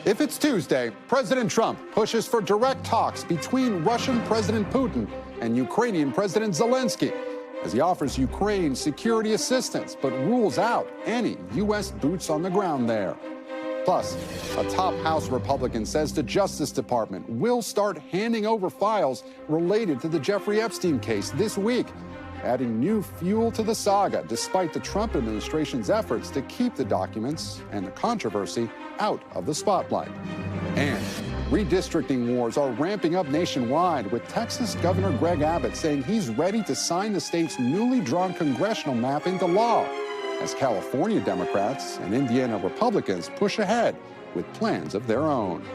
If it's Tuesday, President Trump pushes for direct talks between Russian President Putin and Ukrainian President Zelenskyy as he offers Ukraine security assistance but rules out any U.S. boots on the ground there. Plus, a top House Republican says the Justice Department will start handing over files related to the Jeffrey Epstein case this week, adding new fuel to the saga despite the Trump administration's efforts to keep the documents and the controversy out of the spotlight. And redistricting wars are ramping up nationwide, with Texas Governor Greg Abbott saying he's ready to sign the state's newly drawn congressional map into law, as California Democrats and Indiana Republicans push ahead with plans of their own.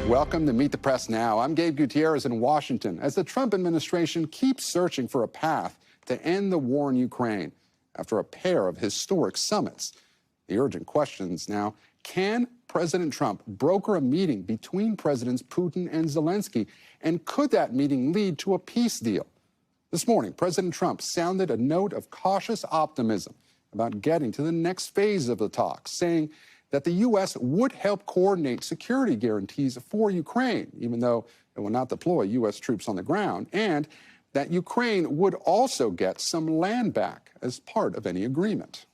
Welcome to Meet the Press Now. I'm Gabe Gutierrez in Washington as the Trump administration keeps searching for a path to end the war in Ukraine after a pair of historic summits. The urgent questions now: can President Trump broker a meeting between Presidents Putin and Zelenskyy, and could that meeting lead to a peace deal? This morning, President Trump sounded a note of cautious optimism about getting to the next phase of the talks, saying that the U.S. would help coordinate security guarantees for Ukraine, even though it will not deploy U.S. troops on the ground, and that Ukraine would also get some land back as part of any agreement.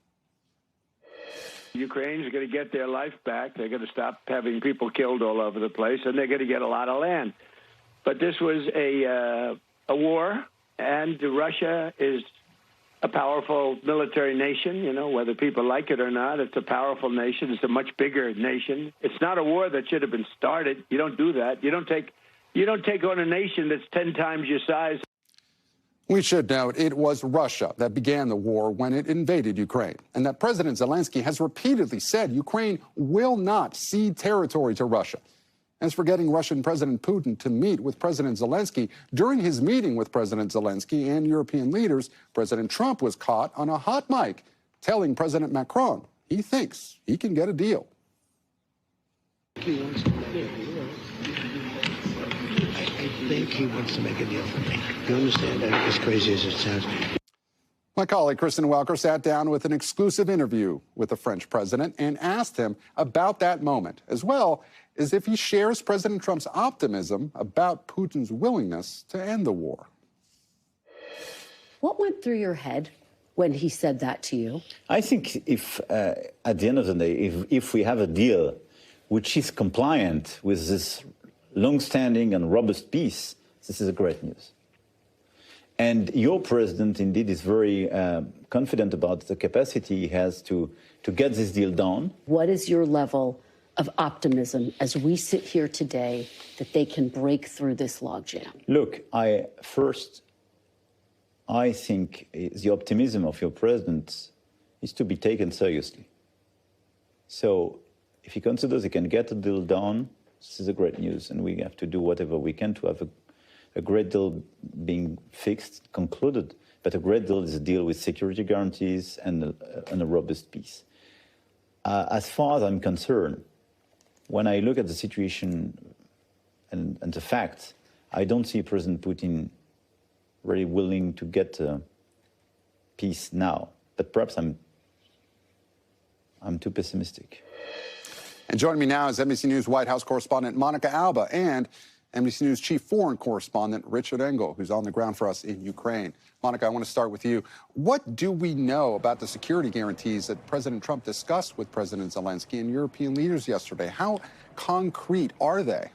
Ukrainians are going to get their life back. They're going to stop having people killed all over the place, and they're going to get a lot of land. But this was a war, and Russia is a powerful military nation, you know, whether people like it or not. It's a powerful nation. It's a much bigger nation. It's not a war that should have been started. You don't do that. You don't take on a nation that's 10 times your size. We should note it was Russia that began the war when it invaded Ukraine, and that President Zelenskyy has repeatedly said Ukraine will not cede territory to Russia. As for getting Russian President Putin to meet with President Zelenskyy, during his meeting with President Zelenskyy and European leaders, President Trump was caught on a hot mic telling President Macron he thinks he can get a deal. I think he wants to make a deal for me. You understand? As crazy as it sounds. My colleague Kristen Welker sat down with an exclusive interview with the French president and asked him about that moment, as well as if he shares President Trump's optimism about Putin's willingness to end the war. What went through your head when he said that to you? I think if, at the end of the day, if we have a deal which is compliant with this long-standing and robust peace, this is a great news. And your president, indeed, is very confident about the capacity he has to get this deal done. What is your level of optimism as we sit here today that they can break through this logjam? Look, I think the optimism of your president is to be taken seriously. So if he considers he can get a deal done, this is a great news, and we have to do whatever we can to have a great deal being fixed, concluded. But a great deal is a deal with security guarantees and a robust peace. As far as I'm concerned, when I look at the situation and the facts, I don't see President Putin really willing to get peace now. But perhaps I'm too pessimistic. And joining me now is NBC News White House correspondent Monica Alba and NBC News chief foreign correspondent Richard Engel, who's on the ground for us in Ukraine. Monica, I want to start with you. What do we know about the security guarantees that President Trump discussed with President Zelenskyy and European leaders yesterday? How concrete are they?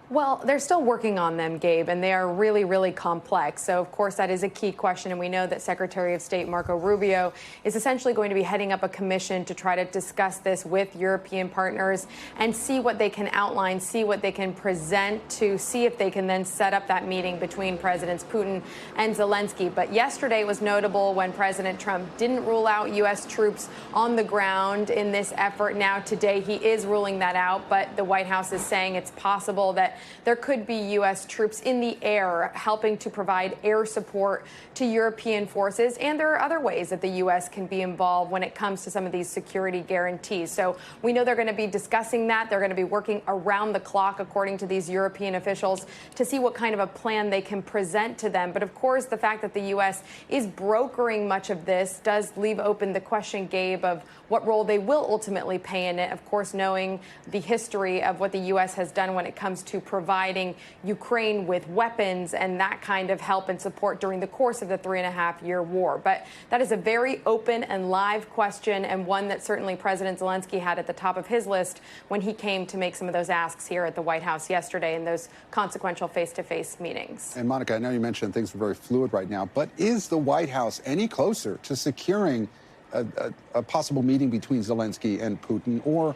Well, they're still working on them, Gabe, and they are really, really complex. So, of course, that is a key question. And we know that Secretary of State Marco Rubio is essentially going to be heading up a commission to try to discuss this with European partners and see what they can outline, see what they can present to see if they can then set up that meeting between Presidents Putin and Zelenskyy. But yesterday was notable when President Trump didn't rule out U.S. troops on the ground in this effort. Now, today, he is ruling that out. But the White House is saying it's possible that that there could be U.S. troops in the air helping to provide air support to European forces. And there are other ways that the U.S. can be involved when it comes to some of these security guarantees. So we know they're going to be discussing that. They're going to be working around the clock, according to these European officials, to see what kind of a plan they can present to them. But of course, the fact that the U.S. is brokering much of this does leave open the question, Gabe, of what role they will ultimately play in it. Of course, knowing the history of what the U.S. has done when it comes to providing Ukraine with weapons and that kind of help and support during the course of the 3.5-year war. But that is a very open and live question, and one that certainly President Zelenskyy had at the top of his list when he came to make some of those asks here at the White House yesterday in those consequential face-to-face meetings. And Monica, I know you mentioned things are very fluid right now, but is the White House any closer to securing a possible meeting between Zelenskyy and Putin, or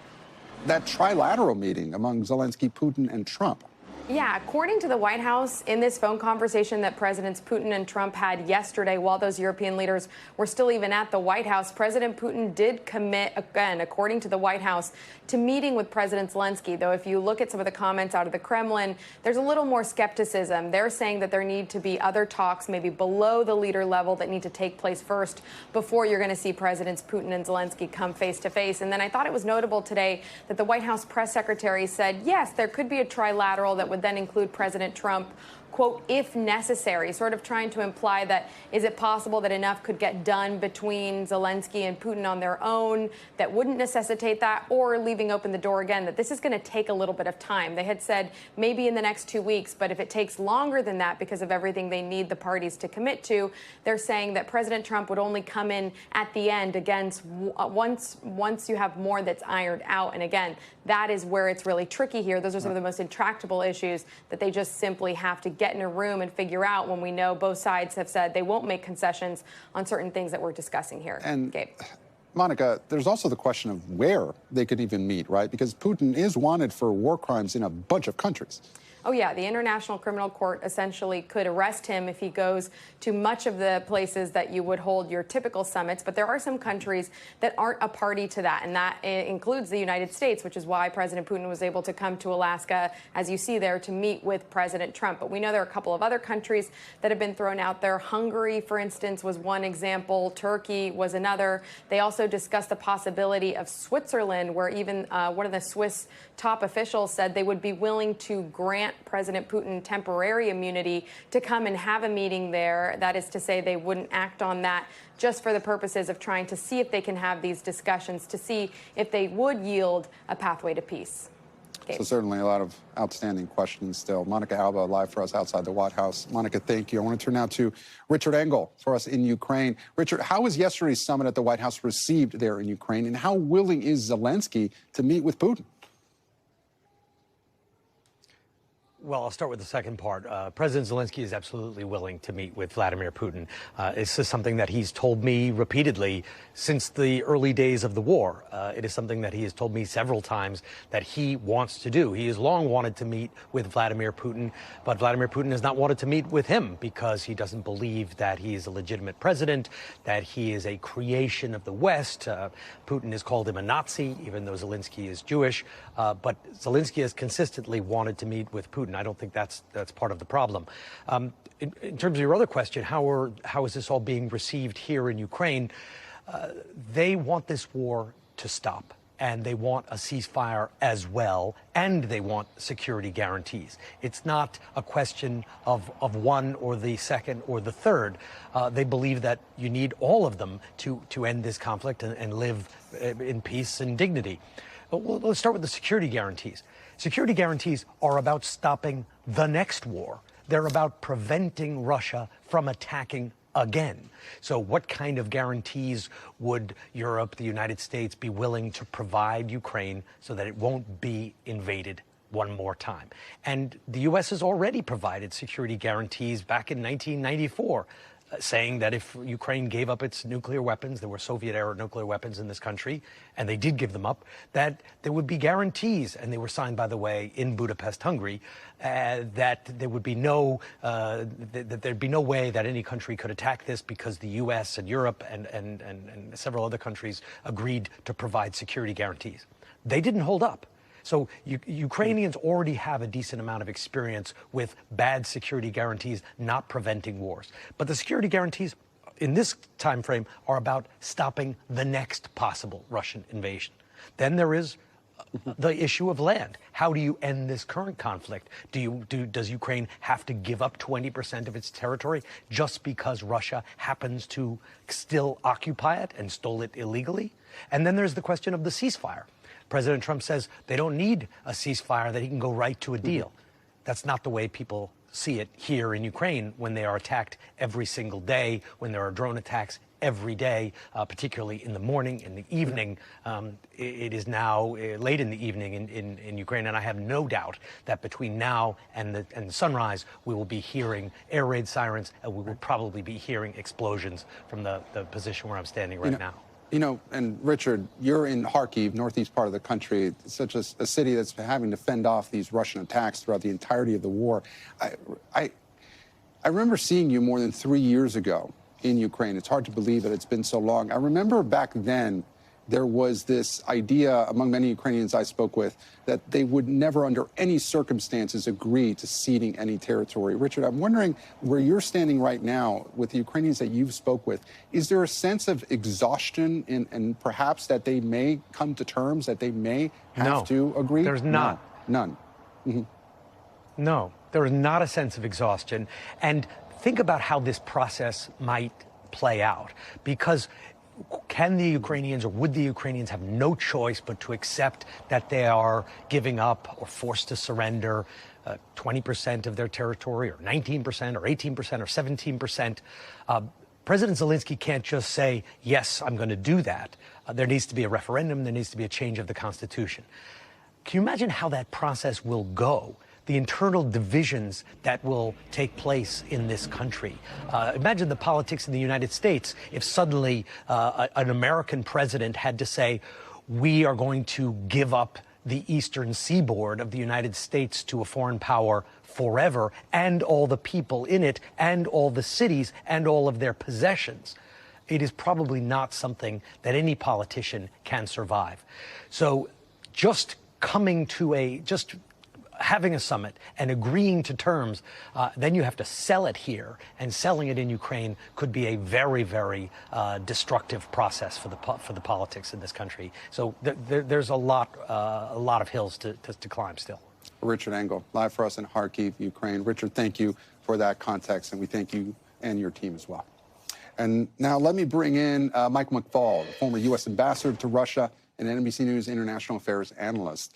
that trilateral meeting among Zelenskyy, Putin, and Trump? Yeah, according to the White House, in this phone conversation that Presidents Putin and Trump had yesterday while those European leaders were still even at the White House, President Putin did commit, again, according to the White House, to meeting with President Zelenskyy. Though if you look at some of the comments out of the Kremlin, there's a little more skepticism. They're saying that there need to be other talks, maybe below the leader level, that need to take place first before you're going to see Presidents Putin and Zelenskyy come face to face. And then I thought it was notable today that the White House press secretary said, yes, there could be a trilateral that would then include President Trump, quote, if necessary, sort of trying to imply that is it possible that enough could get done between Zelenskyy and Putin on their own that wouldn't necessitate that, or leaving open the door again that this is going to take a little bit of time. They had said maybe in the next 2 weeks, but if it takes longer than that because of everything they need the parties to commit to, they're saying that President Trump would only come in at the end against once you have more that's ironed out. And again, that is where it's really tricky here. Those are some of the most intractable issues that they just simply have to get in a room and figure out, when we know both sides have said they won't make concessions on certain things that we're discussing here. And Gabe. Monica, there's also the question of where they could even meet, right? Because Putin is wanted for war crimes in a bunch of countries. Oh, yeah. The International Criminal Court essentially could arrest him if he goes to much of the places that you would hold your typical summits. But there are some countries that aren't a party to that, and that includes the United States, which is why President Putin was able to come to Alaska, as you see there, to meet with President Trump. But we know there are a couple of other countries that have been thrown out there. Hungary, for instance, was one example. Turkey was another. They also discussed the possibility of Switzerland, where even one of the Swiss top officials said they would be willing to grant President Putin temporary immunity to come and have a meeting there. That is to say, they wouldn't act on that just for the purposes of trying to see if they can have these discussions, to see if they would yield a pathway to peace. Gabe. So certainly a lot of outstanding questions still. Monica Alba live for us outside the White House. Monica, thank you. I want to turn now to Richard Engel for us in Ukraine. Richard, how was yesterday's summit at the White House received there in Ukraine, and how willing is Zelenskyy to meet with Putin? Well, I'll start with the second part. President Zelenskyy is absolutely willing to meet with Vladimir Putin. This is something that he's told me repeatedly since the early days of the war. It is something that he has told me several times that he wants to do. He has long wanted to meet with Vladimir Putin, but Vladimir Putin has not wanted to meet with him because he doesn't believe that he is a legitimate president, that he is a creation of the West. Putin has called him a Nazi, even though Zelenskyy is Jewish. But Zelenskyy has consistently wanted to meet with Putin. I don't think that's part of the problem. In terms of your other question, how is this all being received here in Ukraine? They want this war to stop, and they want a ceasefire as well, and they want security guarantees. It's not a question of one or the second or the third. They believe that you need all of them to end this conflict and live in peace and dignity. Well, let's start with the security guarantees. Security guarantees are about stopping the next war. They're about preventing Russia from attacking again. So what kind of guarantees would Europe, the United States, be willing to provide Ukraine so that it won't be invaded one more time? And the U.S. has already provided security guarantees back in 1994. Saying that if Ukraine gave up its nuclear weapons, there were Soviet-era nuclear weapons in this country, and they did give them up, that there would be guarantees, and they were signed, by the way, in Budapest, Hungary, that there would be that there'd be no way that any country could attack this because the U.S. and Europe and several other countries agreed to provide security guarantees. They didn't hold up. So Ukrainians already have a decent amount of experience with bad security guarantees not preventing wars. But the security guarantees in this time frame are about stopping the next possible Russian invasion. Then there is the issue of land. How do you end this current conflict? Does Ukraine have to give up 20% of its territory just because Russia happens to still occupy it and stole it illegally? And then there's the question of the ceasefire. President Trump says they don't need a ceasefire, that he can go right to a deal. That's not the way people see it here in Ukraine when they are attacked every single day, when there are drone attacks every day, particularly in the morning, in the evening. It is now late in the evening in Ukraine, and I have no doubt that between now and the sunrise, we will be hearing air raid sirens, and we will probably be hearing explosions from the position where I'm standing right now. You know, and Richard, you're in Kharkiv, northeast part of the country. It's such a city that's been having to fend off these Russian attacks throughout the entirety of the war. I remember seeing you more than 3 years ago in Ukraine. It's hard to believe that it's been so long. I remember back then there was this idea among many Ukrainians I spoke with that they would never under any circumstances agree to ceding any territory. Richard, I'm wondering where you're standing right now with the Ukrainians that you've spoke with. Is there a sense of exhaustion and perhaps that they may come to terms, that they may have to agree? There's not. None. Mm-hmm. No, there is not a sense of exhaustion. And think about how this process might play out, because can the Ukrainians or would the Ukrainians have no choice but to accept that they are giving up or forced to surrender 20% of their territory, or 19%, or 18%, or 17%? President Zelenskyy can't just say, yes, I'm going to do that. There needs to be a referendum. There needs to be a change of the Constitution. Can you imagine how that process will go? The internal divisions that will take place in this country. Imagine the politics in the United States if suddenly an American president had to say, we are going to give up the eastern seaboard of the United States to a foreign power forever, and all the people in it, and all the cities, and all of their possessions. It is probably not something that any politician can survive. So just coming to having a summit and agreeing to terms, then you have to sell it here, and selling it in Ukraine could be a very, very destructive process for the politics in this country. So there's a lot of hills to climb still. Richard Engel, live for us in Kharkiv, Ukraine. Richard, thank you for that context, and we thank you and your team as well. And now let me bring in Michael McFaul, the former U.S. ambassador to Russia and NBC News international affairs analyst.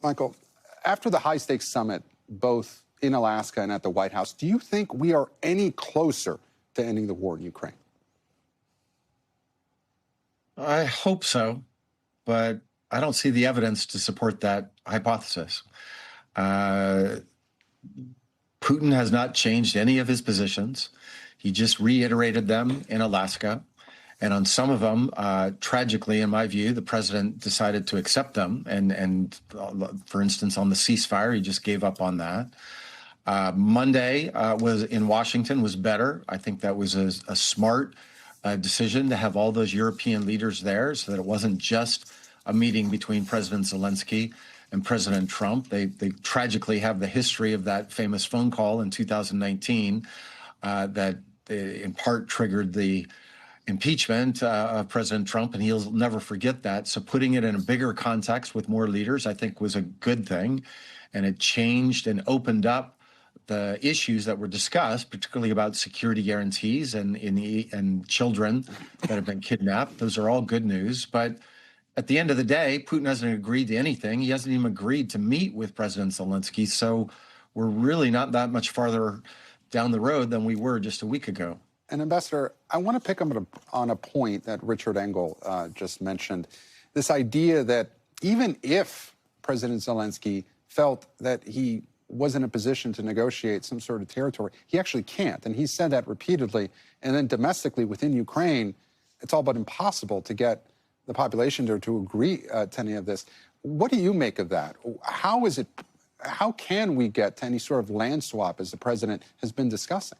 Michael, after the high-stakes summit, both in Alaska and at the White House, do you think we are any closer to ending the war in Ukraine? I hope so, but I don't see the evidence to support that hypothesis. Putin has not changed any of his positions. He just reiterated them in Alaska. And on some of them, tragically, in my view, the president decided to accept them. And for instance, on the ceasefire, he just gave up on that. Monday was in Washington was better. I think that was a smart decision to have all those European leaders there, so that it wasn't just a meeting between President Zelenskyy and President Trump. They tragically have the history of that famous phone call in 2019 that in part triggered the impeachment of President Trump, and he'll never forget that. So putting it in a bigger context with more leaders, I think, was a good thing. And it changed and opened up the issues that were discussed, particularly about security guarantees and children that have been kidnapped. Those are all good news. But at the end of the day, Putin hasn't agreed to anything. He hasn't even agreed to meet with President Zelenskyy. So we're really not that much farther down the road than we were just a week ago. And Ambassador, I want to pick up on a point that Richard Engel just mentioned, this idea that even if President Zelenskyy felt that he was in a position to negotiate some sort of territory, he actually can't. And he said that repeatedly. And then domestically within Ukraine, it's all but impossible to get the population there to agree to any of this. What do you make of that? How can we get to any sort of land swap as the president has been discussing?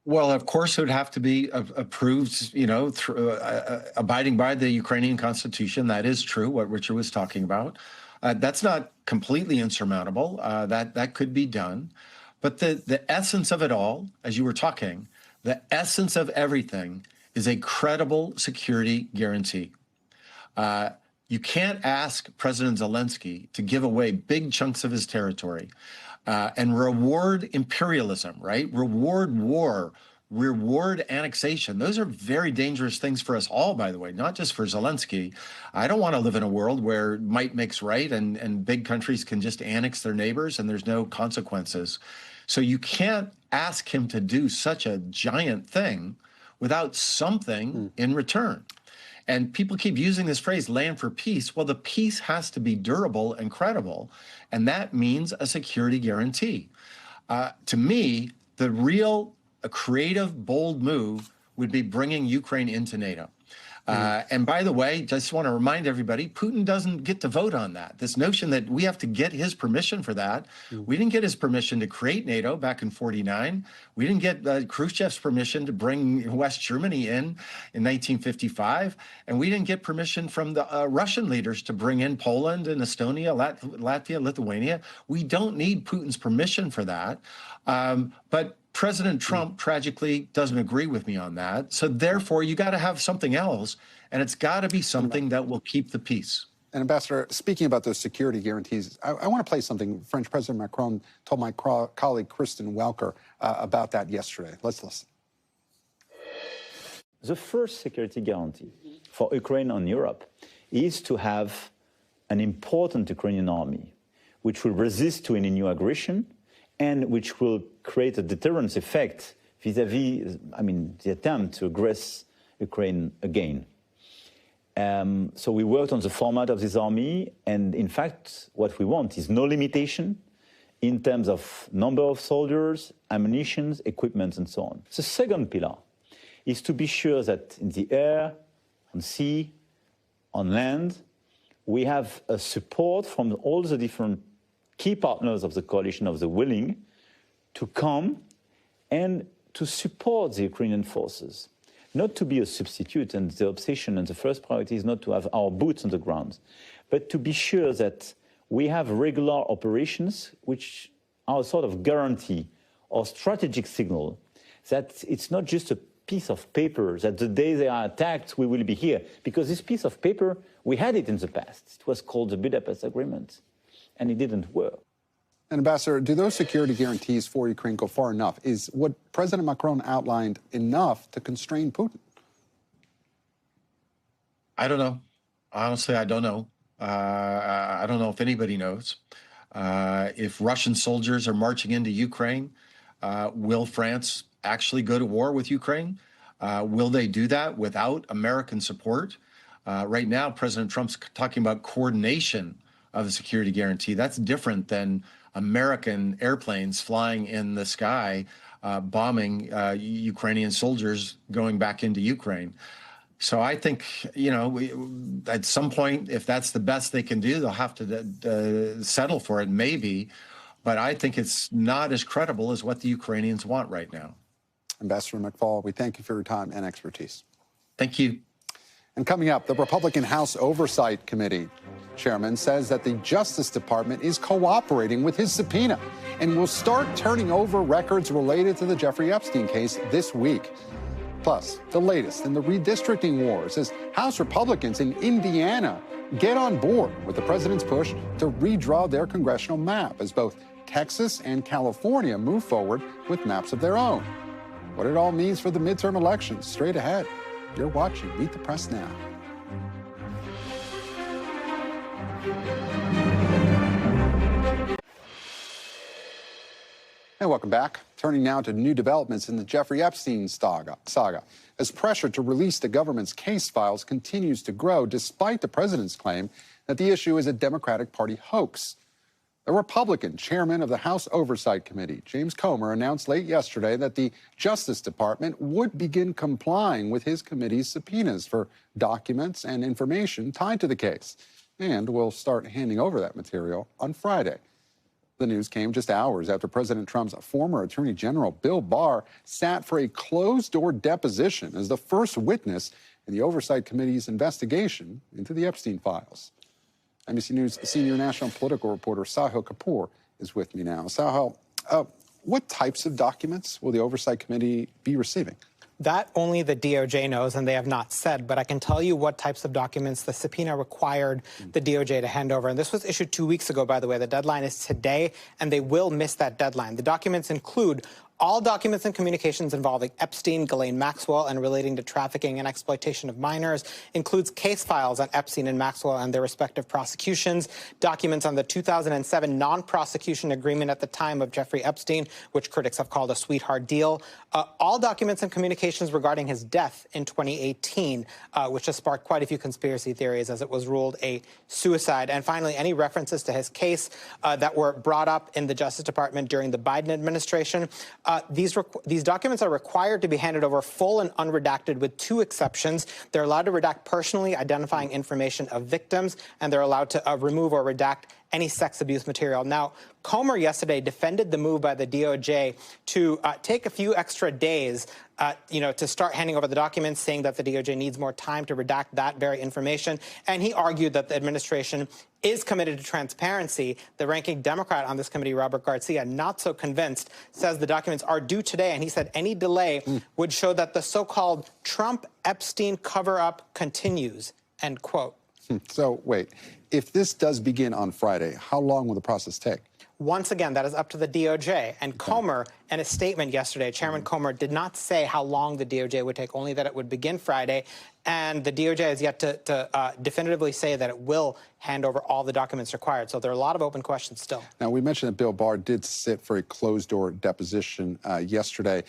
Well, of course, it would have to be approved, through, abiding by the Ukrainian constitution. That is true, what Richard was talking about. That's not completely insurmountable. That could be done. But the essence of it all, as you were talking, the essence of everything is a credible security guarantee. You can't ask President Zelenskyy to give away big chunks of his territory and reward imperialism, right? Reward war, reward annexation. Those are very dangerous things for us all, by the way, not just for Zelenskyy. I don't want to live in a world where might makes right and big countries can just annex their neighbors and there's no consequences. So you can't ask him to do such a giant thing without something in return. And people keep using this phrase, land for peace. Well, the peace has to be durable and credible, and that means a security guarantee. To me, the real creative, bold move would be bringing Ukraine into NATO. And by the way, just want to remind everybody, Putin doesn't get to vote on that. This notion that we have to get his permission for that. We didn't get his permission to create NATO back in '49. We didn't get Khrushchev's permission to bring West Germany in 1955. And we didn't get permission from the Russian leaders to bring in Poland and Estonia, Latvia, Lithuania. We don't need Putin's permission for that. But President Trump tragically doesn't agree with me on that. So therefore, you got to have something else, and it's got to be something that will keep the peace. And Ambassador, speaking about those security guarantees, I want to play something French President Macron told my colleague Kristen Welker about that yesterday. Let's listen. The first security guarantee for Ukraine and Europe is to have an important Ukrainian army which will resist to any new aggression and which will create a deterrence effect vis-à-vis, the attempt to aggress Ukraine again. So we worked on the format of this army, and in fact, what we want is no limitation in terms of number of soldiers, ammunition, equipment, and so on. The second pillar is to be sure that in the air, on sea, on land, we have a support from all the different key partners of the coalition of the willing to come and to support the Ukrainian forces, not to be a substitute. And the obsession and the first priority is not to have our boots on the ground, but to be sure that we have regular operations which are a sort of guarantee or strategic signal that it's not just a piece of paper, that the day they are attacked, we will be here. Because this piece of paper, we had it in the past. It was called the Budapest Agreement, and it didn't work. And Ambassador, do those security guarantees for Ukraine go far enough? Is what President Macron outlined enough to constrain Putin? I don't know. Honestly, I don't know. I don't know if anybody knows. If Russian soldiers are marching into Ukraine, will France actually go to war with Ukraine? Will they do that without American support? Right now, President Trump's talking about coordination of the security guarantee. That's different than American airplanes flying in the sky, bombing Ukrainian soldiers going back into Ukraine. So I think, at some point, if that's the best they can do, they'll have to settle for it, maybe. But I think it's not as credible as what the Ukrainians want right now. Ambassador McFaul, we thank you for your time and expertise. Thank you. And coming up, the Republican House Oversight Committee chairman says that the Justice Department is cooperating with his subpoena and will start turning over records related to the Jeffrey Epstein case this week. Plus, the latest in the redistricting wars as House Republicans in Indiana get on board with the president's push to redraw their congressional map as both Texas and California move forward with maps of their own. What it all means for the midterm elections straight ahead. You're watching Meet the Press Now. And welcome back. Turning now to new developments in the Jeffrey Epstein saga. As pressure to release the government's case files continues to grow, despite the president's claim that the issue is a Democratic Party hoax. The Republican chairman of the House Oversight Committee, James Comer, announced late yesterday that the Justice Department would begin complying with his committee's subpoenas for documents and information tied to the case, and will start handing over that material on Friday. The news came just hours after President Trump's former Attorney General Bill Barr sat for a closed-door deposition as the first witness in the Oversight Committee's investigation into the Epstein files. NBC News senior national political reporter Sahil Kapur is with me now. Sahil, what types of documents will the Oversight Committee be receiving? That only the DOJ knows, and they have not said. But I can tell you what types of documents the subpoena required the DOJ to hand over. And this was issued 2 weeks ago, by the way. The deadline is today, and they will miss that deadline. The documents include all documents and communications involving Epstein, Ghislaine Maxwell, and relating to trafficking and exploitation of minors, includes case files on Epstein and Maxwell and their respective prosecutions, documents on the 2007 non-prosecution agreement at the time of Jeffrey Epstein, which critics have called a sweetheart deal, all documents and communications regarding his death in 2018, which has sparked quite a few conspiracy theories as it was ruled a suicide, and finally, any references to his case that were brought up in the Justice Department during the Biden administration. These documents are required to be handed over full and unredacted with two exceptions. They're allowed to redact personally identifying information of victims, and they're allowed to remove or redact any sex abuse material. Now, Comer yesterday defended the move by the DOJ to take a few extra days to start handing over the documents, saying that the DOJ needs more time to redact that very information. And he argued that the administration is committed to transparency. The ranking Democrat on this committee, Robert Garcia, not so convinced, says the documents are due today. And he said any delay would show that the so-called Trump-Epstein cover-up continues, end quote. So, wait, if this does begin on Friday, how long will the process take? Once again, that is up to the DOJ. And Comer, in a statement yesterday, Chairman Comer did not say how long the DOJ would take, only that it would begin Friday. And the DOJ has yet to definitively say that it will hand over all the documents required. So there are a lot of open questions still. Now, we mentioned that Bill Barr did sit for a closed-door deposition yesterday.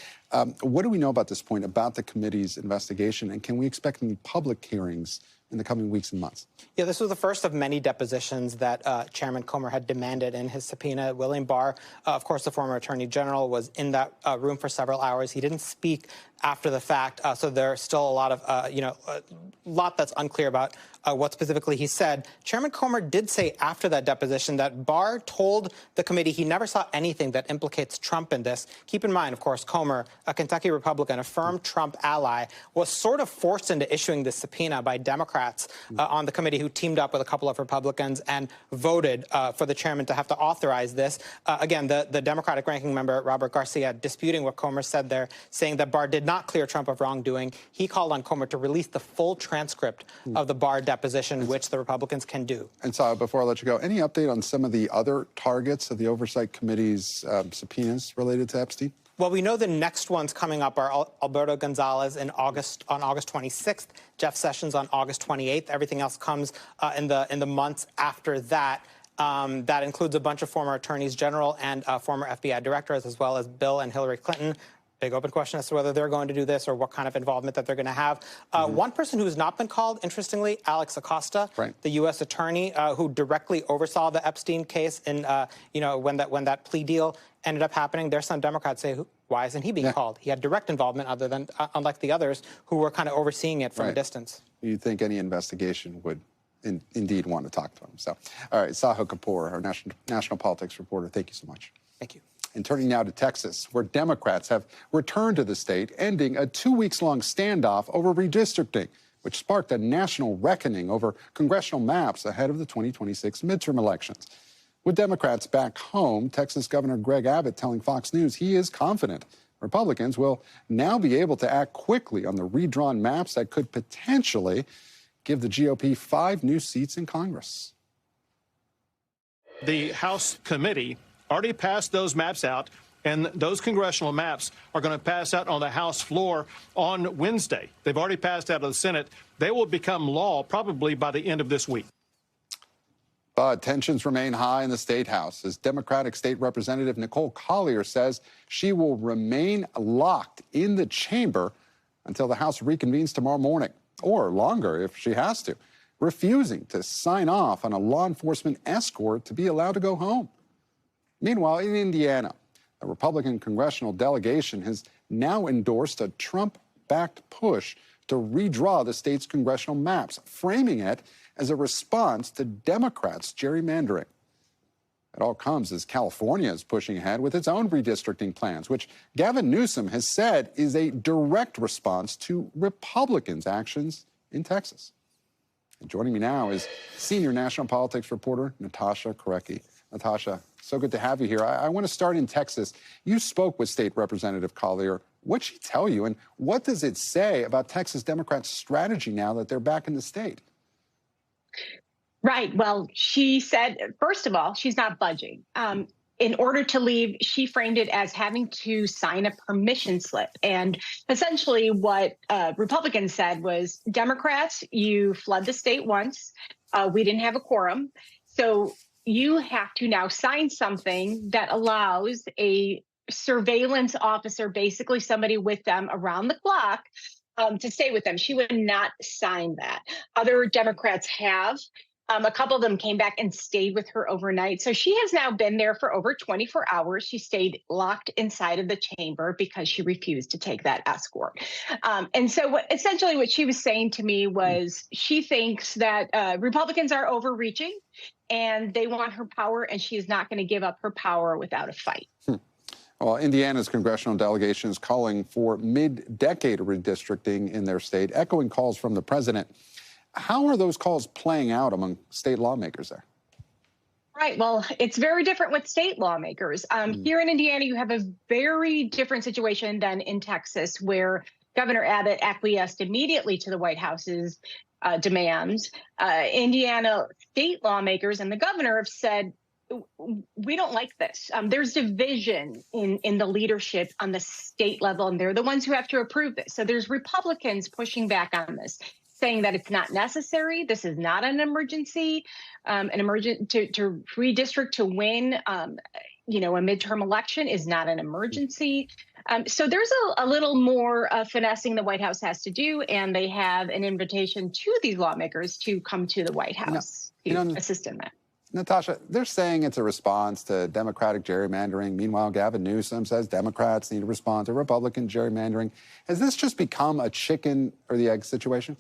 What do we know about this point, about the committee's investigation? And can we expect any public hearings in the coming weeks and months? Yeah, this was the first of many depositions that Chairman Comer had demanded in his subpoena. William Barr, of course, the former Attorney General, was in that room for several hours. He didn't speak after the fact, so there's still a lot of, a lot that's unclear about what specifically he said. Chairman Comer did say after that deposition that Barr told the committee he never saw anything that implicates Trump in this. Keep in mind, of course, Comer, a Kentucky Republican, a firm Trump ally, was sort of forced into issuing this subpoena by Democrats on the committee who teamed up with a couple of Republicans and voted for the chairman to have to authorize this. Again, the Democratic ranking member, Robert Garcia, disputing what Comer said there, saying that Barr did not clear Trump of wrongdoing. He called on Comer to release the full transcript of the Barr deposition, which the Republicans can do. And so, before I let you go, any update on some of the other targets of the Oversight Committee's subpoenas related to Epstein? Well, we know the next ones coming up are Alberto Gonzalez on August 26th, Jeff Sessions on August 28th. Everything else comes in the months after that. That includes a bunch of former attorneys general and former FBI directors, as well as Bill and Hillary Clinton. Big open question as to whether they're going to do this or what kind of involvement that they're going to have. One person who's not been called, interestingly, Alex Acosta, the U.S. attorney who directly oversaw the Epstein case in, when that plea deal ended up happening. There's some Democrats say, why isn't he being called? He had direct involvement, other than unlike the others who were kind of overseeing it from a distance. You think any investigation would indeed want to talk to him? So, all right, Sahil Kapur, our national politics reporter. Thank you so much. Thank you. And turning now to Texas, where Democrats have returned to the state, ending a 2 weeks-long standoff over redistricting, which sparked a national reckoning over congressional maps ahead of the 2026 midterm elections. With Democrats back home, Texas Governor Greg Abbott telling Fox News he is confident Republicans will now be able to act quickly on the redrawn maps that could potentially give the GOP 5 new seats in Congress. The House committee already passed those maps out, and those congressional maps are going to pass out on the House floor on Wednesday. They've already passed out of the Senate. They will become law probably by the end of this week. But tensions remain high in the State House as Democratic State Representative Nicole Collier says she will remain locked in the chamber until the House reconvenes tomorrow morning, or longer if she has to, refusing to sign off on a law enforcement escort to be allowed to go home. Meanwhile, in Indiana, a Republican congressional delegation has now endorsed a Trump-backed push to redraw the state's congressional maps, framing it as a response to Democrats' gerrymandering. It all comes as California is pushing ahead with its own redistricting plans, which Gavin Newsom has said is a direct response to Republicans' actions in Texas. And joining me now is senior national politics reporter Natasha Korecki. Natasha, so good to have you here. I want to start in Texas. You spoke with State Representative Collier. What'd she tell you, and what does it say about Texas Democrats' strategy now that they're back in the state? Right. Well, she said, first of all, she's not budging. In order to leave, she framed it as having to sign a permission slip. And essentially what Republicans said was, Democrats, you flood the state once. We didn't have a quorum. So you have to now sign something that allows a surveillance officer, basically somebody with them around the clock, to stay with them. She would not sign that. Other Democrats have. A couple of them came back and stayed with her overnight. So she has now been there for over 24 hours. She stayed locked inside of the chamber because she refused to take that escort. And so essentially what she was saying to me was she thinks that Republicans are overreaching and they want her power, and she is not going to give up her power without a fight. Well, Indiana's congressional delegation is calling for mid-decade redistricting in their state, echoing calls from the president. How are those calls playing out among state lawmakers there? Right. Well, it's very different with state lawmakers. Here in Indiana, you have a very different situation than in Texas, where Governor Abbott acquiesced immediately to the White House's demands. Indiana state lawmakers and the governor have said, we don't like this. There's division in the leadership on the state level, and they're the ones who have to approve this. So there's Republicans pushing back on this, saying that it's not necessary. This is not an emergency, to redistrict to win, a midterm election is not an emergency. So there's a little more finessing the White House has to do, and they have an invitation to these lawmakers to come to the White House to assist in that. Natasha, they're saying it's a response to Democratic gerrymandering. Meanwhile, Gavin Newsom says Democrats need to respond to Republican gerrymandering. Has this just become a chicken or the egg situation?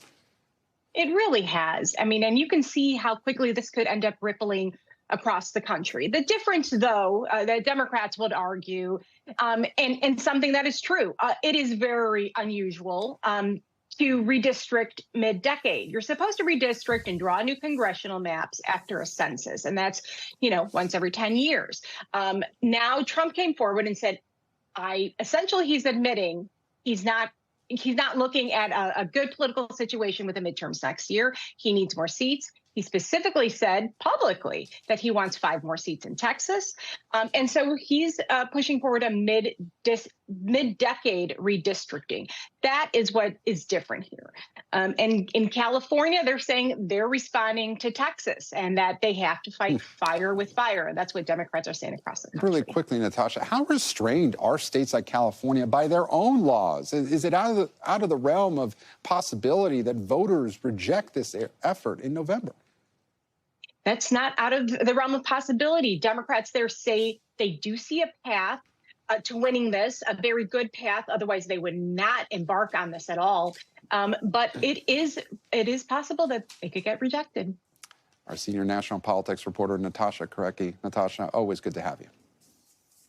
It really has. I mean, and you can see how quickly this could end up rippling across the country. The difference, though, that Democrats would argue, and something that is true, it is very unusual to redistrict mid-decade. You're supposed to redistrict and draw new congressional maps after a census, and that's, once every 10 years. Now Trump came forward and said, essentially he's admitting he's not looking at a good political situation with the midterms next year. He needs more seats. He specifically said publicly that he wants 5 more seats in Texas. And so he's pushing forward a mid-decade redistricting. That is what is different here. And in California, they're saying they're responding to Texas and that they have to fight fire with fire. And that's what Democrats are saying across the country. Really quickly, Natasha, how restrained are states like California by their own laws? Is it out of the realm of possibility that voters reject this effort in November? That's not out of the realm of possibility. Democrats there say they do see a path to winning this, a very good path. Otherwise, they would not embark on this at all. But it is possible that they could get rejected. Our senior national politics reporter, Natasha Korecki. Natasha, always good to have you.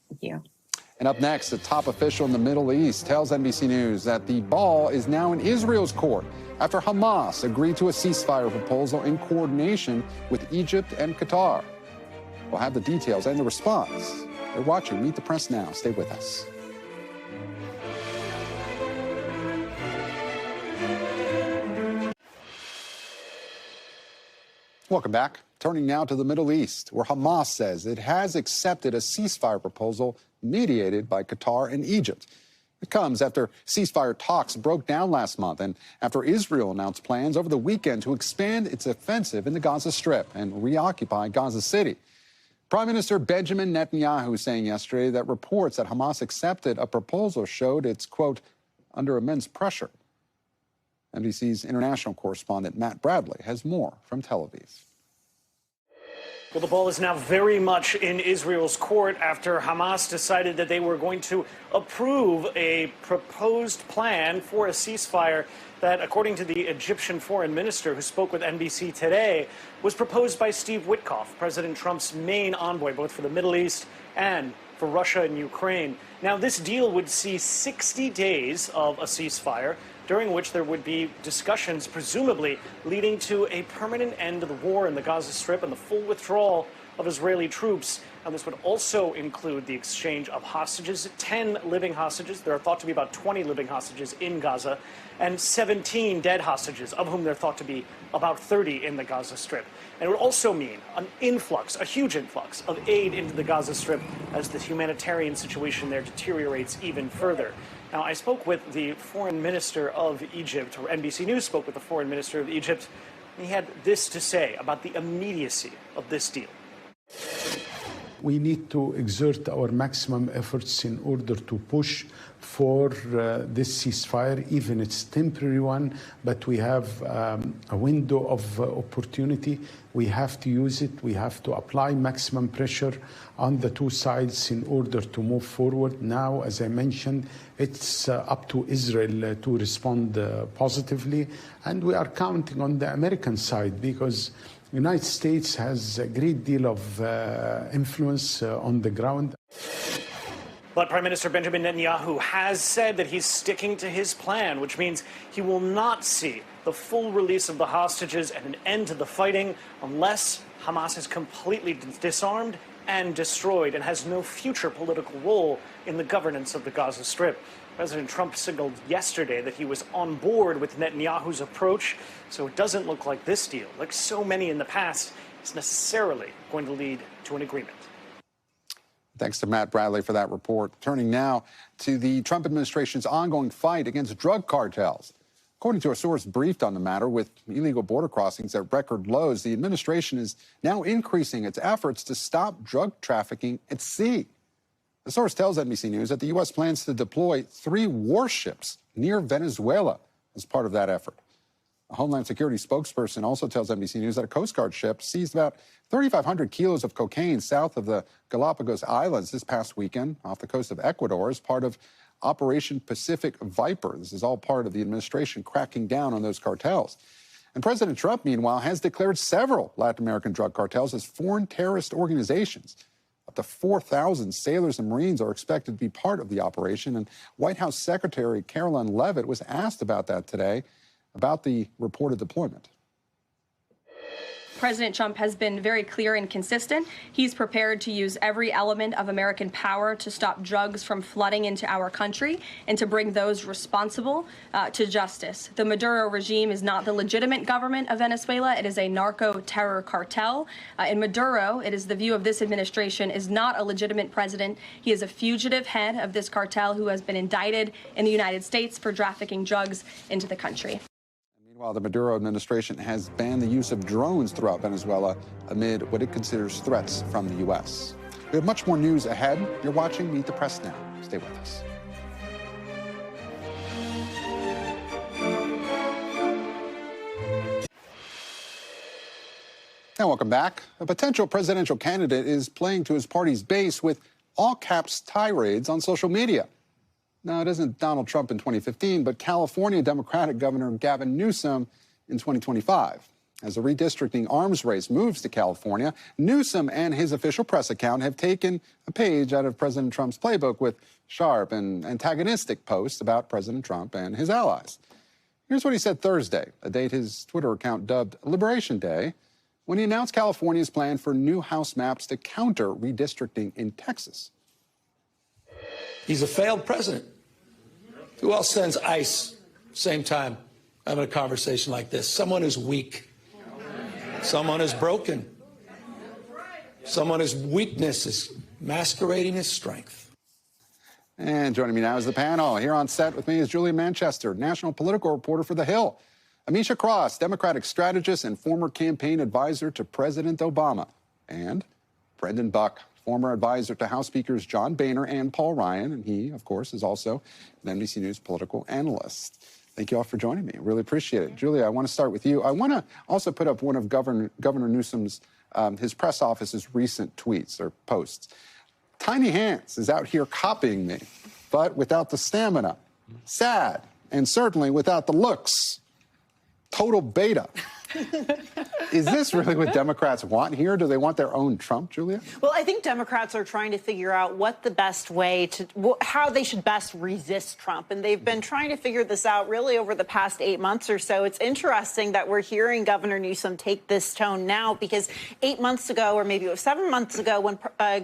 Thank you. And up next, a top official in the Middle East tells NBC News that the ball is now in Israel's court after Hamas agreed to a ceasefire proposal in coordination with Egypt and Qatar. We'll have the details and the response. You're watching Meet the Press Now. Stay with us. Welcome back. Turning now to the Middle East, where Hamas says it has accepted a ceasefire proposal mediated by Qatar and Egypt. It comes after ceasefire talks broke down last month and after Israel announced plans over the weekend to expand its offensive in the Gaza Strip and reoccupy Gaza City. Prime Minister Benjamin Netanyahu saying yesterday that reports that Hamas accepted a proposal showed it's, quote, under immense pressure. NBC's international correspondent Matt Bradley has more from Tel Aviv. Well, the ball is now very much in Israel's court after Hamas decided that they were going to approve a proposed plan for a ceasefire that, according to the Egyptian foreign minister who spoke with NBC today, was proposed by Steve Witkoff, President Trump's main envoy, both for the Middle East and for Russia and Ukraine. Now, this deal would see 60 days of a ceasefire, during which there would be discussions, presumably leading to a permanent end to the war in the Gaza Strip and the full withdrawal of Israeli troops. And this would also include the exchange of hostages, 10 living hostages. There are thought to be about 20 living hostages in Gaza, and 17 dead hostages, of whom there are thought to be about 30 in the Gaza Strip. And it would also mean an influx, a huge influx of aid into the Gaza Strip as the humanitarian situation there deteriorates even further. Now, I spoke with the foreign minister of Egypt, or NBC News spoke with the foreign minister of Egypt, and he had this to say about the immediacy of this deal. We need to exert our maximum efforts in order to push for this ceasefire, even it's a temporary one, but we have a window of opportunity. We have to use it. We have to apply maximum pressure on the two sides in order to move forward. Now, as I mentioned, it's up to Israel to respond positively, and we are counting on the American side because the United States has a great deal of influence on the ground. But Prime Minister Benjamin Netanyahu has said that he's sticking to his plan, which means he will not see the full release of the hostages and an end to the fighting unless Hamas is completely disarmed and destroyed and has no future political role in the governance of the Gaza Strip. President Trump signaled yesterday that he was on board with Netanyahu's approach, so it doesn't look like this deal, like so many in the past, is necessarily going to lead to an agreement. Thanks to Matt Bradley for that report. Turning now to the Trump administration's ongoing fight against drug cartels. According to a source briefed on the matter, with illegal border crossings at record lows, the administration is now increasing its efforts to stop drug trafficking at sea. The source tells NBC News that the U.S. plans to deploy 3 warships near Venezuela as part of that effort. A Homeland Security spokesperson also tells NBC News that a Coast Guard ship seized about 3,500 kilos of cocaine south of the Galapagos Islands this past weekend off the coast of Ecuador as part of Operation Pacific Viper. This is all part of the administration cracking down on those cartels. And President Trump, meanwhile, has declared several Latin American drug cartels as foreign terrorist organizations. Up to 4,000 sailors and Marines are expected to be part of the operation. And White House Secretary Caroline Leavitt was asked about that today, about the reported deployment. President Trump has been very clear and consistent. He's prepared to use every element of American power to stop drugs from flooding into our country and to bring those responsible to justice. The Maduro regime is not the legitimate government of Venezuela. It is a narco-terror cartel. In Maduro, it is the view of this administration, is not a legitimate president. He is a fugitive head of this cartel who has been indicted in the United States for trafficking drugs into the country. Meanwhile, the Maduro administration has banned the use of drones throughout Venezuela amid what it considers threats from the U.S. We have much more news ahead. You're watching Meet the Press Now. Stay with us. And welcome back. A potential presidential candidate is playing to his party's base with all-caps tirades on social media. Now, it isn't Donald Trump in 2015, but California Democratic Governor Gavin Newsom in 2025. As the redistricting arms race moves to California, Newsom and his official press account have taken a page out of President Trump's playbook with sharp and antagonistic posts about President Trump and his allies. Here's what he said Thursday, a date his Twitter account dubbed Liberation Day, when he announced California's plan for new House maps to counter redistricting in Texas. He's a failed president. Who else sends ICE same time having a conversation like this? Someone who's weak. Someone who's broken. Someone whose weakness is masquerading as strength. And joining me now is the panel. Here on set with me is Julia Manchester, national political reporter for The Hill. Amisha Cross, Democratic strategist and former campaign advisor to President Obama. And Brendan Buck, former advisor to House Speakers John Boehner and Paul Ryan, and he, of course, is also an NBC News political analyst. Thank you all for joining me. Really appreciate it. Julia, I want to start with you. I want to also put up one of Governor Newsom's, his press office's recent tweets or posts. Tiny Hands is out here copying me, but without the stamina. Sad, and certainly without the looks. total beta. Is this really what Democrats want here? Do they want their own Trump, Julia? Well, I think Democrats are trying to figure out what the best way to, how they should best resist Trump. And they've been trying to figure this out really over the past 8 months or so. It's interesting that we're hearing Governor Newsom take this tone now, because 8 months ago, or maybe it was 7 months ago, when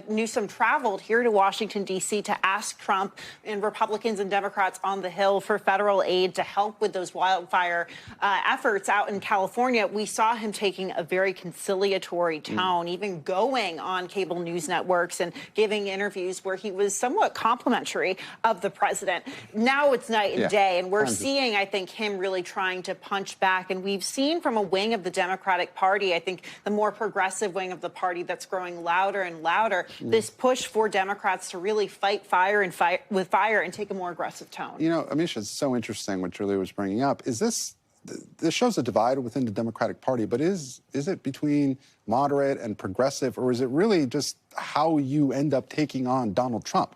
Newsom traveled here to Washington, D.C. to ask Trump and Republicans and Democrats on the Hill for federal aid to help with those wildfire efforts out in California, we saw him taking a very conciliatory tone, even going on cable news networks and giving interviews where he was somewhat complimentary of the president. Now it's night and day, and we're seeing, I think, him really trying to punch back. And we've seen from a wing of the Democratic Party, I think the more progressive wing of the party that's growing louder and louder, this push for Democrats to really fight fire with fire and take a more aggressive tone. You know, Amisha, it's so interesting what Julia was bringing up. Is this shows a divide within the Democratic Party, but is it between moderate and progressive, or is it really just how you end up taking on Donald Trump?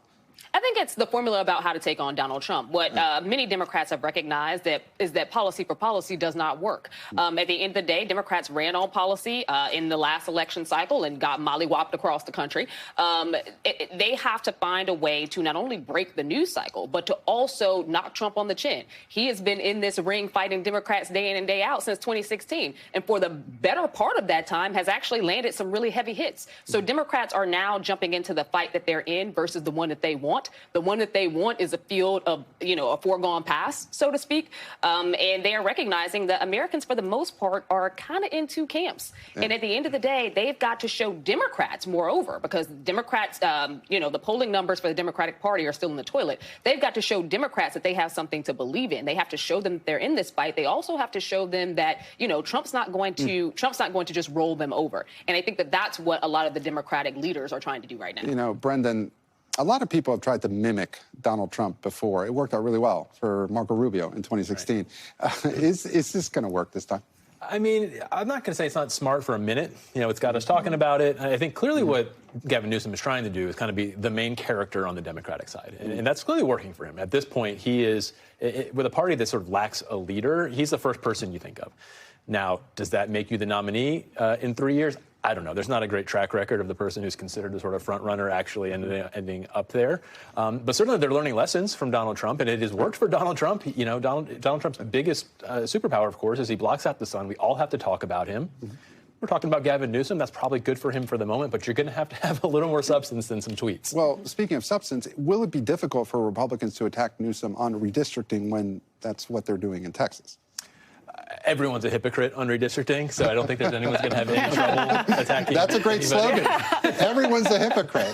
I think it's the formula about how to take on Donald Trump. What many Democrats have recognized is that policy for policy does not work. At the end of the day, Democrats ran on policy in the last election cycle and got mollywopped across the country. They have to find a way to not only break the news cycle, but to also knock Trump on the chin. He has been in this ring fighting Democrats day in and day out since 2016. And for the better part of that time has actually landed some really heavy hits. So Democrats are now jumping into the fight that they're in versus the one that they want. The one that they want is a field of, a foregone pass, so to speak. And they are recognizing that Americans, for the most part, are kind of in two camps. And at the end of the day, they've got to show Democrats, moreover, because Democrats, the polling numbers for the Democratic Party are still in the toilet. They've got to show Democrats that they have something to believe in. They have to show them that they're in this fight. They also have to show them that, Trump's not going to just roll them over. And I think that that's what a lot of the Democratic leaders are trying to do right now. Brendan, a lot of people have tried to mimic Donald Trump before. It worked out really well for Marco Rubio in 2016. Right. Is this going to work this time? I mean, I'm not going to say it's not smart for a minute. It's got us talking about it. I think clearly what Gavin Newsom is trying to do is kind of be the main character on the Democratic side. And that's clearly working for him. At this point, he is, with a party that sort of lacks a leader, he's the first person you think of. Now, does that make you the nominee in 3 years? I don't know. There's not a great track record of the person who's considered a sort of front runner actually ending up there. But certainly they're learning lessons from Donald Trump, and it has worked for Donald Trump. Donald Trump's biggest superpower, of course, is he blocks out the sun. We all have to talk about him. We're talking about Gavin Newsom. That's probably good for him for the moment, but you're going to have a little more substance than some tweets. Well, speaking of substance, will it be difficult for Republicans to attack Newsom on redistricting when that's what they're doing in Texas? Everyone's a hypocrite on redistricting, so I don't think there's anyone's going to have any trouble attacking. That's a great slogan. Everyone's a hypocrite.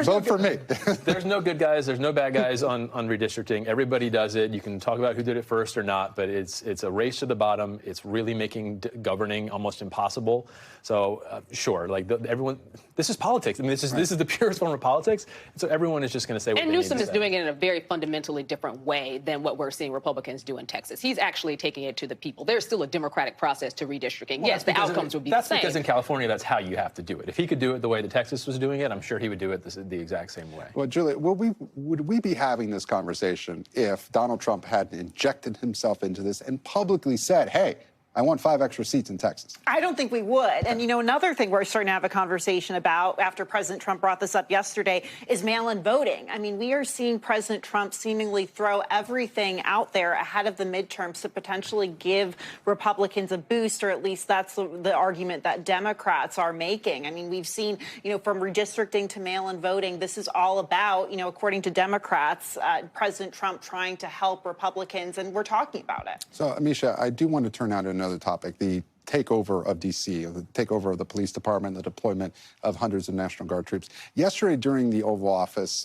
Vote for me. There's no good guys. There's no bad guys on redistricting. Everybody does it. You can talk about who did it first or not, but it's a race to the bottom. It's really making governing almost impossible. So sure, everyone. This is politics. I mean, this is the purest form of politics. So everyone is just going to say what they need to say. And Newsom is doing it in a very fundamentally different way than what we're seeing Republicans do in Texas. He's actually taking it to the people. There's still a democratic process to redistricting. Well, yes, the outcomes would be the same. That's because in California, that's how you have to do it. If he could do it the way that Texas was doing it, I'm sure he would do it the exact same way. Well, Julia, would we be having this conversation if Donald Trump hadn't injected himself into this and publicly said, hey, I want 5 extra seats in Texas? I don't think we would. And, another thing we're starting to have a conversation about after President Trump brought this up yesterday is mail-in voting. I mean, we are seeing President Trump seemingly throw everything out there ahead of the midterms to potentially give Republicans a boost, or at least that's the argument that Democrats are making. I mean, we've seen, from redistricting to mail-in voting, this is all about, according to Democrats, President Trump trying to help Republicans, and we're talking about it. So, Amisha, I do want to turn out another topic, the takeover of D.C., the takeover of the police department, the deployment of hundreds of National Guard troops. Yesterday, during the Oval Office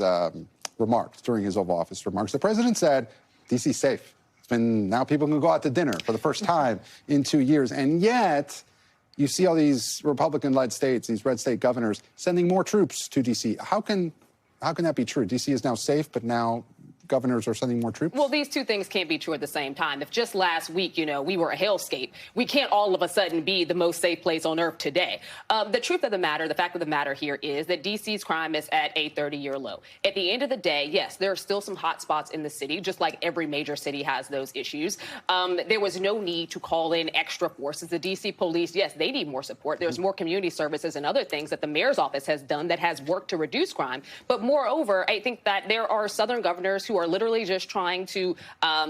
remarks, the president said, D.C.'s safe. Now people can go out to dinner for the first time in 2 years. And yet, you see all these Republican-led states, these red state governors, sending more troops to D.C. How can that be true? D.C. is now safe, but now governors are sending more troops? Well, these two things can't be true at the same time. If just last week, we were a hellscape, we can't all of a sudden be the most safe place on earth today. The truth of the matter, the fact of the matter here is that D.C.'s crime is at a 30-year low. At the end of the day, yes, there are still some hot spots in the city, just like every major city has those issues. There was no need to call in extra forces. The D.C. police, yes, they need more support. There's more community services and other things that the mayor's office has done that has worked to reduce crime. But moreover, I think that there are Southern governors who are literally just trying to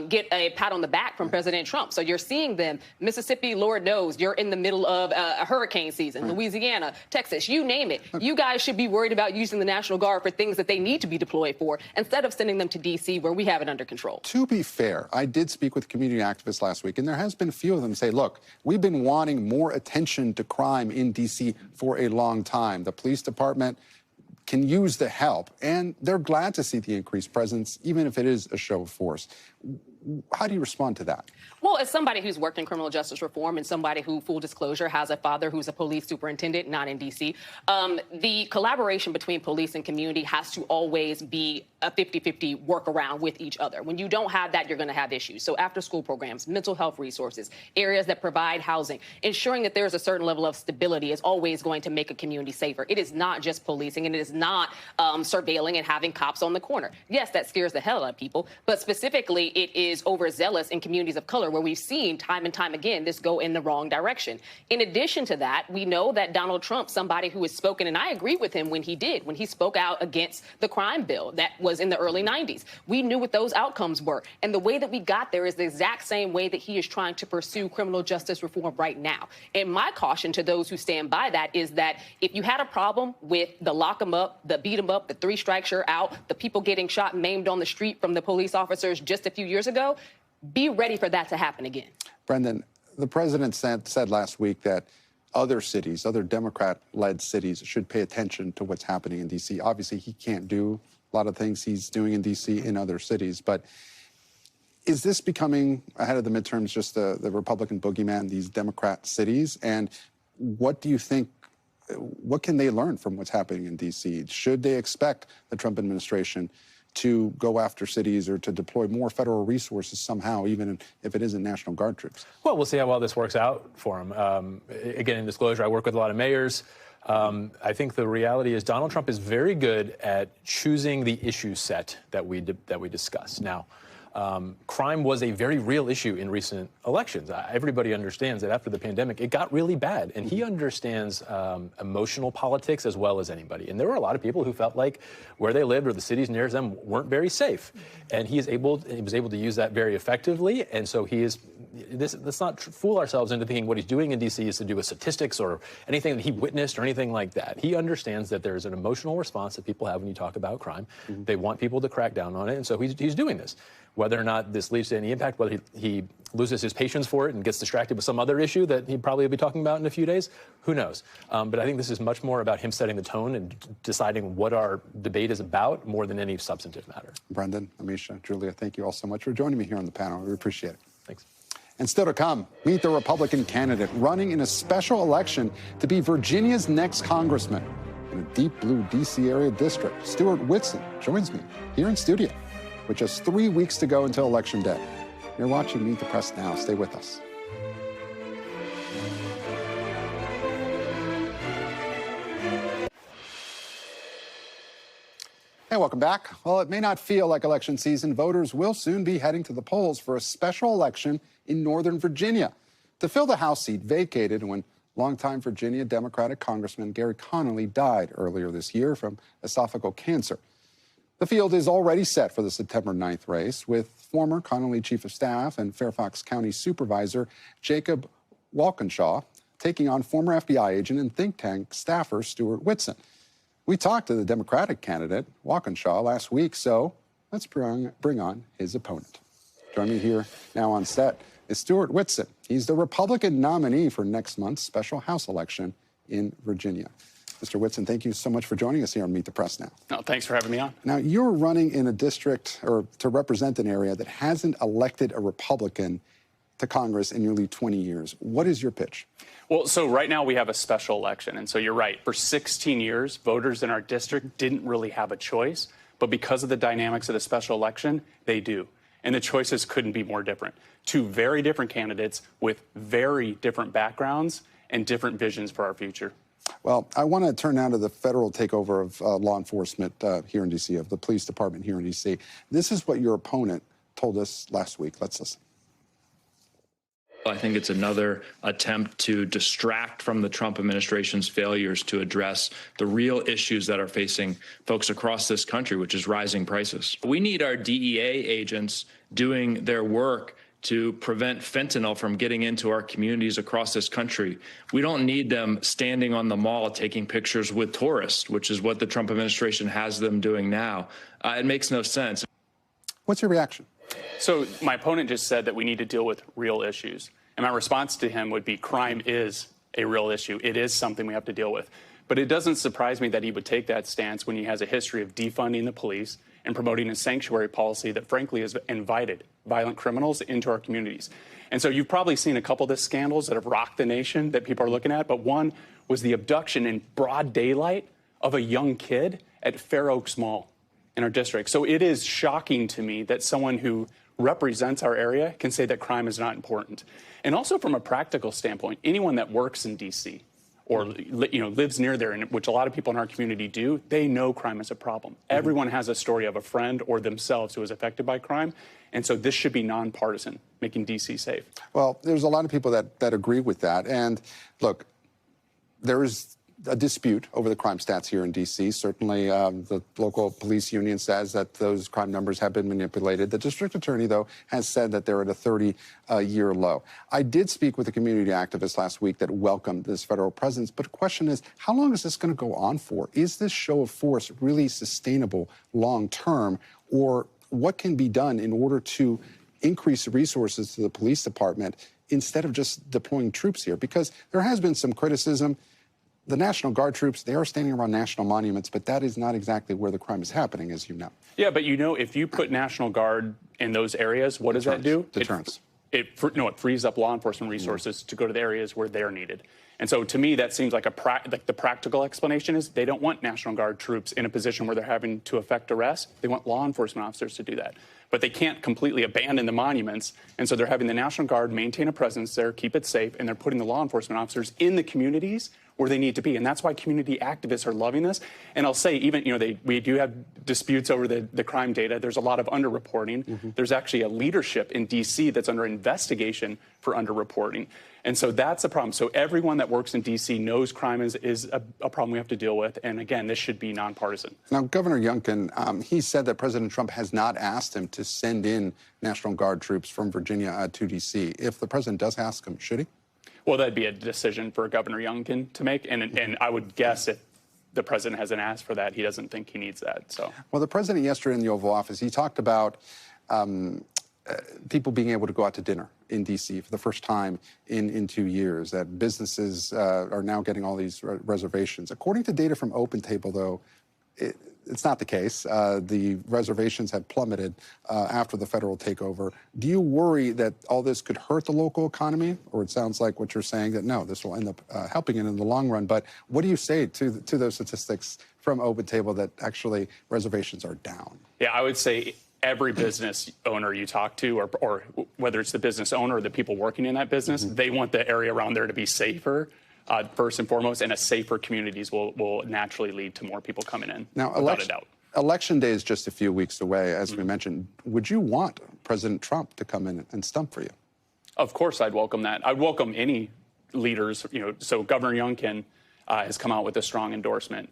get a pat on the back from President Trump. So you're seeing them. Mississippi, Lord knows, you're in the middle of a hurricane season. Louisiana, Texas, you name it. You guys should be worried about using the National Guard for things that they need to be deployed for instead of sending them to D.C. where we have it under control. To be fair, I did speak with community activists last week, and there has been a few of them say, look, we've been wanting more attention to crime in D.C. for a long time. The police department can use the help, and they're glad to see the increased presence, even if it is a show of force. How do you respond to that? Well, as somebody who's worked in criminal justice reform and somebody who, full disclosure, has a father who's a police superintendent, not in D.C., the collaboration between police and community has to always be a 50-50 workaround with each other. When you don't have that, you're going to have issues. So after-school programs, mental health resources, areas that provide housing, ensuring that there's a certain level of stability is always going to make a community safer. It is not just policing, and it is not surveilling and having cops on the corner. Yes, that scares the hell out of people, but specifically it is overzealous in communities of color where we've seen time and time again this go in the wrong direction. In addition to that, we know that Donald Trump, somebody who has spoken, and I agree with him when he spoke out against the crime bill that was in the early 90s. We knew what those outcomes were. And the way that we got there is the exact same way that he is trying to pursue criminal justice reform right now. And my caution to those who stand by that is that if you had a problem with the lock 'em up, the beat 'em up, the 3 strikes you're out, the people getting shot and maimed on the street from the police officers just a few years ago, be ready for that to happen again. Brendan, the president said last week that other cities, other Democrat-led cities, should pay attention to what's happening in D.C. Obviously, he can't do a lot of things he's doing in D.C. in other cities, but is this becoming, ahead of the midterms, just the Republican boogeyman, these Democrat cities? And what do you think, what can they learn from what's happening in D.C.? Should they expect the Trump administration to go after cities or to deploy more federal resources somehow, even if it isn't National Guard troops? Well, we'll see how well this works out for him. Again, in disclosure, I work with a lot of mayors. I think the reality is Donald Trump is very good at choosing the issue set that we discuss. Now, crime was a very real issue in recent elections. Everybody understands that after the pandemic, it got really bad. And he understands emotional politics as well as anybody. And there were a lot of people who felt like where they lived or the cities near them weren't very safe. And he was able to use that very effectively. And so let's not fool ourselves into thinking what he's doing in D.C. is to do with statistics or anything that he witnessed or anything like that. He understands that there's an emotional response that people have when you talk about crime. They want people to crack down on it. And so he's doing this. Whether or not this leads to any impact, whether he loses his patience for it and gets distracted with some other issue that he'd probably be talking about in a few days, who knows? But I think this is much more about him setting the tone and deciding what our debate is about more than any substantive matter. Brendan, Amisha, Julia, thank you all so much for joining me here on the panel. We appreciate it. Thanks. And still to come, meet the Republican candidate running in a special election to be Virginia's next congressman in a deep blue D.C. area district. Stewart Whitson joins me here in studio with just 3 weeks to go until Election Day. You're watching Meet the Press Now. Stay with us. Hey, welcome back. Well, it may not feel like election season. Voters will soon be heading to the polls for a special election in Northern Virginia to fill the House seat vacated when longtime Virginia Democratic Congressman Gary Connolly died earlier this year from esophageal cancer. The field is already set for the September 9th race, with former Connolly Chief of Staff and Fairfax County Supervisor Jacob Walkinshaw taking on former FBI agent and think tank staffer Stewart Whitson. We talked to the Democratic candidate, Walkinshaw, last week, so let's bring on his opponent. Joining me here now on set is Stewart Whitson. He's the Republican nominee for next month's special House election in Virginia. Mr. Whitson, thank you so much for joining us here on Meet the Press Now. No, thanks for having me on. Now, you're running in a district, or to represent an area that hasn't elected a Republican to Congress in nearly 20 years. What is your pitch? Well, so right now we have a special election. And so you're right. For 16 years, voters in our district didn't really have a choice But because of the dynamics of the special election, they do. And the choices couldn't be more different. Two very different candidates with very different backgrounds and different visions for our future. Well, I want to turn now to the federal takeover of law enforcement here in D.C., of the police department here in D.C. This is what your opponent told us last week. Let's listen. I think it's another attempt to distract from the Trump administration's failures to address the real issues that are facing folks across this country, which is rising prices. We need our DEA agents doing their work to prevent fentanyl from getting into our communities across this country. We don't need them standing on the mall taking pictures with tourists, which is what the Trump administration has them doing now. It makes no sense. What's your reaction? So my opponent just said that we need to deal with real issues. And my response to him would be crime is a real issue. It is something we have to deal with. But it doesn't surprise me that he would take that stance when he has a history of defunding the police and promoting a sanctuary policy that, frankly, has invited violent criminals into our communities. And so you've probably seen a couple of the scandals that have rocked the nation that people are looking at. But one was the abduction in broad daylight of a young kid at Fair Oaks Mall in our district. So it is shocking to me that someone who represents our area can say that crime is not important. And also from a practical standpoint, anyone that works in D.C. or lives near there, which a lot of people in our community do, they know crime is a problem. Everyone has a story of a friend or themselves who was affected by crime. And so this should be nonpartisan, making D.C. safe. Well, there's a lot of people that agree with that. And look, there is a dispute over the crime stats here in D.C. Certainly, the local police union says that those crime numbers have been manipulated. The district attorney, though, has said that they're at a 30-year low. I did speak with a community activist last week that welcomed this federal presence. But the question is, how long is this going to go on for? Is this show of force really sustainable long term? Or what can be done in order to increase the resources to the police department instead of just deploying troops here? Because there has been some criticism. The National Guard troops, they are standing around national monuments, but that is not exactly where the crime is happening, as you know. Yeah, but if you put National Guard in those areas, what does that do? Deterrence. It frees up law enforcement resources to go to the areas where they're needed. And so to me, that seems like the practical explanation is they don't want National Guard troops in a position where they're having to effect arrests. They want law enforcement officers to do that. But they can't completely abandon the monuments. And so they're having the National Guard maintain a presence there, keep it safe, and they're putting the law enforcement officers in the communities where they need to be. And that's why community activists are loving this. And I'll say, even, we do have disputes over the crime data. There's a lot of underreporting. There's actually a leadership in D.C. that's under investigation for underreporting. And so that's a problem. So everyone that works in D.C. knows crime is a problem we have to deal with. And again, this should be nonpartisan. Now, Governor Youngkin, he said that President Trump has not asked him to send in National Guard troops from Virginia to D.C. If the president does ask him, should he? Well, that'd be a decision for Governor Youngkin to make. And I would guess if the president hasn't asked for that, he doesn't think he needs that. So, well, the president yesterday in the Oval Office, he talked about people being able to go out to dinner in D.C. for the first time in 2 years, that businesses are now getting all these reservations. According to data from OpenTable, though, it's not the case. The reservations have plummeted after the federal takeover. Do you worry that all this could hurt the local economy? Or it sounds like what you're saying, that no, this will end up helping it in the long run. But what do you say to those statistics from OpenTable that actually reservations are down? Yeah, I would say every business owner you talk to, or whether it's the business owner or the people working in that business, they want the area around there to be safer. First and foremost, and safer communities will naturally lead to more people coming in, now, without a doubt. Election day is just a few weeks away, as we mentioned. Would you want President Trump to come in and stump for you? Of course, I'd welcome that. I'd welcome any leaders. So Governor Youngkin has come out with a strong endorsement.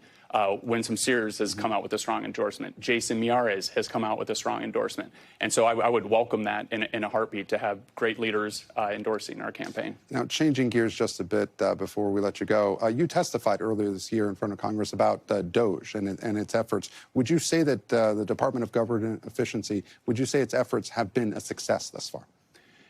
Winsome Sears has come out with a strong endorsement. Jason Miyares has come out with a strong endorsement. And so I would welcome that in a heartbeat, to have great leaders endorsing our campaign. Now, changing gears just a bit before we let you go, you testified earlier this year in front of Congress about DOGE and its efforts. Would you say that the Department of Government Efficiency, would you say its efforts have been a success thus far?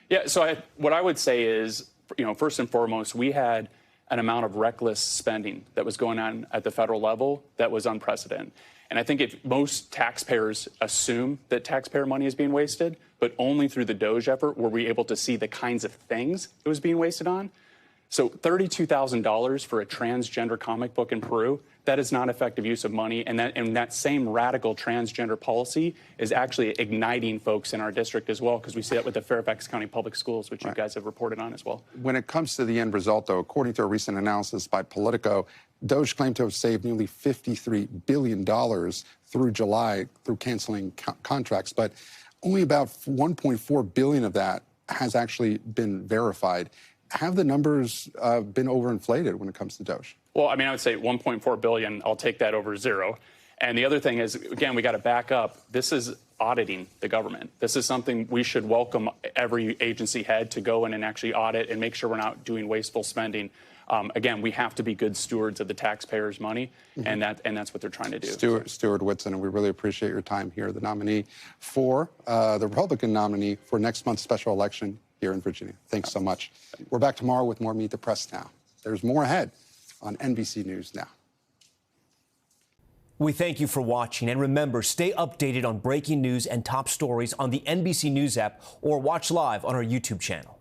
Yeah, so what I would say is, first and foremost, we had an amount of reckless spending that was going on at the federal level that was unprecedented. And I think if most taxpayers assume that taxpayer money is being wasted, but only through the DOGE effort were we able to see the kinds of things it was being wasted on, So $32,000 for a transgender comic book in Peru, that is not effective use of money. And that same radical transgender policy is actually igniting folks in our district as well, because we see that with the Fairfax County Public Schools, which you guys have reported on as well. When it comes to the end result, though, according to a recent analysis by Politico, Doge claimed to have saved nearly $53 billion through July through canceling contracts, but only about $1.4 billion of that has actually been verified. Have the numbers been overinflated when it comes to Doge? Well, I mean, I would say $1.4 billion. I'll take that over zero. And the other thing is, again, we got to back up. This is auditing the government. This is something we should welcome every agency head to go in and actually audit and make sure we're not doing wasteful spending. Again, we have to be good stewards of the taxpayers' money, and that's what they're trying to do. Stewart Whitson, and we really appreciate your time here, the nominee for the Republican nominee for next month's special election here in Virginia. Thanks so much. We're back tomorrow with more Meet the Press Now. There's more ahead on NBC News Now. We thank you for watching, and remember, stay updated on breaking news and top stories on the NBC News app or watch live on our YouTube channel.